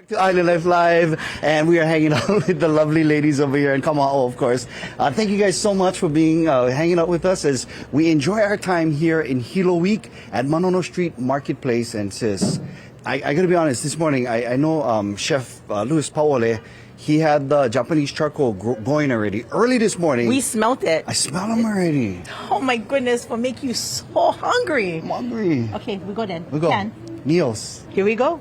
To Island Life Live, and we are hanging out with the lovely ladies over here in Kama'o, of course. Thank you guys so much for being hanging out with us as we enjoy our time here in Hilo Week at Manono Street Marketplace. And sis, I gotta be honest, this morning I know Chef Luis Paole, he had the Japanese charcoal going already early this morning. We smelt it. I smell them already. Oh my goodness, will make you so hungry. I'm hungry. Okay, we go then. We go. Meals. Here we go.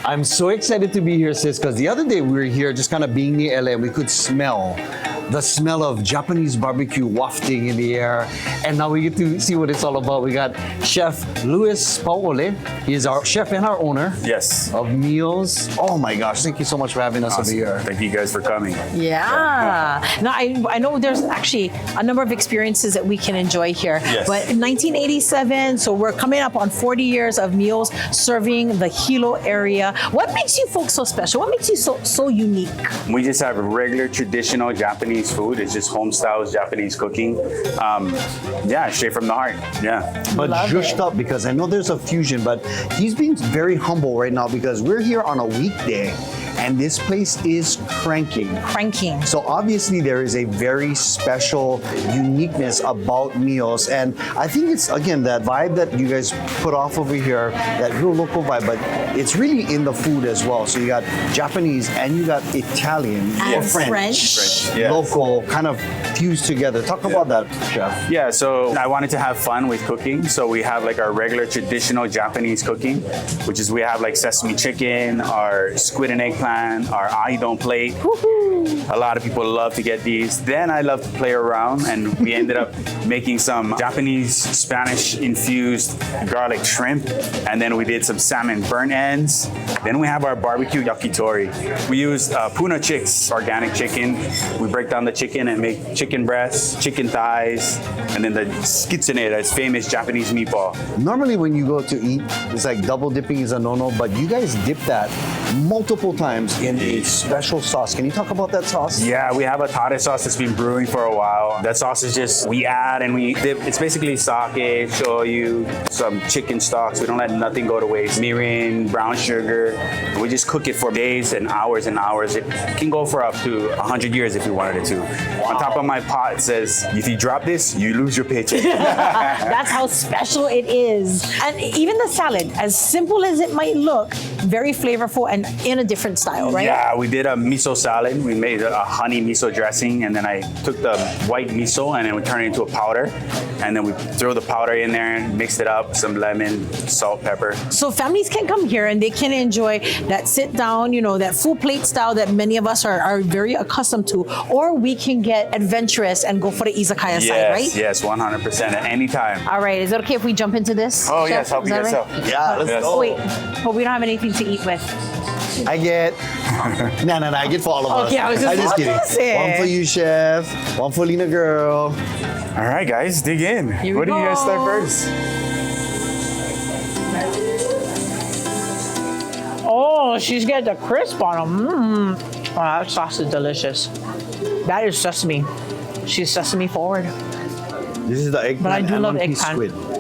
I'm so excited to be here, sis, because the other day we were here just kind of being near LA and we could smell the smell of Japanese barbecue wafting in the air. And now we get to see what it's all about. We got Chef Luis Paole. He is our chef and our owner. Yes. Of Meals. Oh my gosh, thank you so much for having us over here. Thank you guys for coming. Yeah. Now, I know there's actually a number of experiences that we can enjoy here. Yes. But in 1987, so we're coming up on 40 years of Meals serving the Hilo area. What makes you folks so special? What makes you so unique? We just have regular traditional Japanese food. It's just homestyle Japanese cooking. Yeah, straight from the heart. Yeah. But jushed up, because I know there's a fusion, but he's being very humble right now because we're here on a weekday and this place is cranking. Cranking. So obviously there is a very special uniqueness about Meals, and I think it's, again, that vibe that you guys put off over here, that real local vibe, but it's really in the food as well. So you got Japanese and you got Italian or And French. Yes. local kind of fused together. Talk about that, Chef. Yeah, so I wanted to have fun with cooking. So we have like our regular traditional Japanese cooking, which is we have like sesame chicken, our squid and eggplant, our ahi plate. A lot of people love to get these. Then I love to play around, and we ended up making some Japanese Spanish infused garlic shrimp, and then we did some salmon burnt ends. Then we have our barbecue yakitori. We use Puna chicks, organic chicken. We break down the chicken and make chicken breasts, chicken thighs, and then the skitsune, that's famous Japanese meatball. Normally when you go to eat, it's like double dipping is a no-no, but you guys dip that multiple times in a special sauce. Can you talk about that sauce? Yeah, we have a tare sauce that's been brewing for a while. That sauce is just, we add and we dip. It's basically sake, shoyu, some chicken stocks. We don't let nothing go to waste. Mirin, brown sugar. We just cook it for days and hours and hours. It can go for up to 100 years if you wanted it to. On top of my pot, it says, if you drop this, you lose your paycheck. That's how special it is. And even the salad, as simple as it might look, very flavorful and in a different style, right? Yeah, we did a miso salad. We made a honey miso dressing, and then I took the white miso and then we turned it into a powder. And then we throw the powder in there and mixed it up, some lemon, salt, pepper. So families can come here and they can enjoy that sit down, that full plate style that many of us are very accustomed to. Or we can get adventurous and go for the izakaya side, right? Yes, 100% at any time. All right, is it okay if we jump into this? Oh, Chef? yes, help Is you that yourself. right? Yeah, let's Yes. go. Oh, wait, but we don't have anything to eat with. I get. No, I get for all of us. Okay, I was just kidding. about to say. One for you, Chef. One for Lena girl. All right, guys, dig in. Here we What do you guys go. start first? Oh, she's got the crisp on them. Oh, that sauce is delicious. That is sesame. She's sesame forward. This is the eggplant. But I do and love one piece eggplant. squid.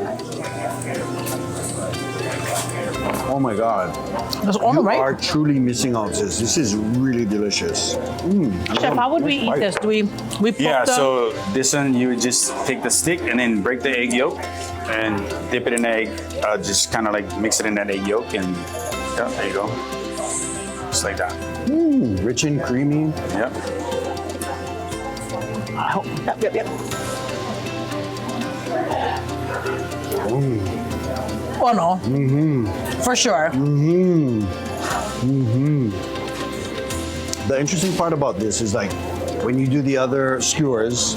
Oh my God. That's all You right. are truly missing out, sis. This is really delicious. Chef, how would we eat this? Do we poke Yeah, them? so this one, you would just take the stick and then break the egg yolk and dip it in egg. Just kind of like mix it in that egg yolk, and yeah, there you go. Just like that. Rich and creamy. Yep. Yep. Oh no. For sure. The interesting part about this is like when you do the other skewers,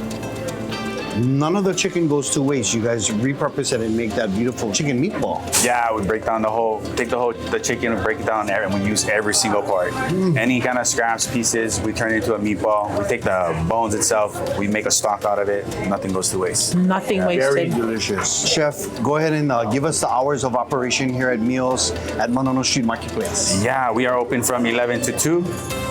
none of the chicken goes to waste. You guys repurpose it and make that beautiful chicken meatball. Yeah, we break down the chicken, we break it down there, and we use every single part. Any kind of scraps, pieces, we turn it into a meatball. We take the bones itself, we make a stock out of it. Nothing goes to waste. Nothing Very wasted. delicious. Chef, go ahead and give us the hours of operation here at Meals at Manono Street Marketplace. Yeah, we are open from 11 to 2,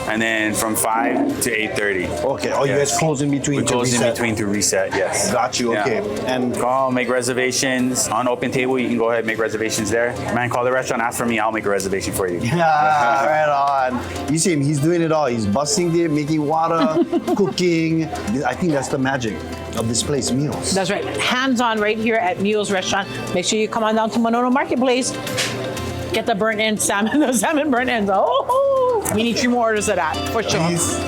and then from 5 to 8:30. Okay. Oh, you Yes. guys close in between We to close in reset. between to reset, yes. Yes. Got you. Yeah. Okay. And Call, make reservations on OpenTable. You can go ahead and make reservations there. Man, call the restaurant, ask for me. I'll make a reservation for you. yeah, right on. You see him. He's doing it all. He's busting it, making water, cooking. I think that's the magic of this place, Miyo's. That's right. Hands-on right here at Miyo's restaurant. Make sure you come on down to Manono Marketplace. Get the burnt end salmon, the salmon burnt ends. Oh, we need 3 more orders of that for sure. Please.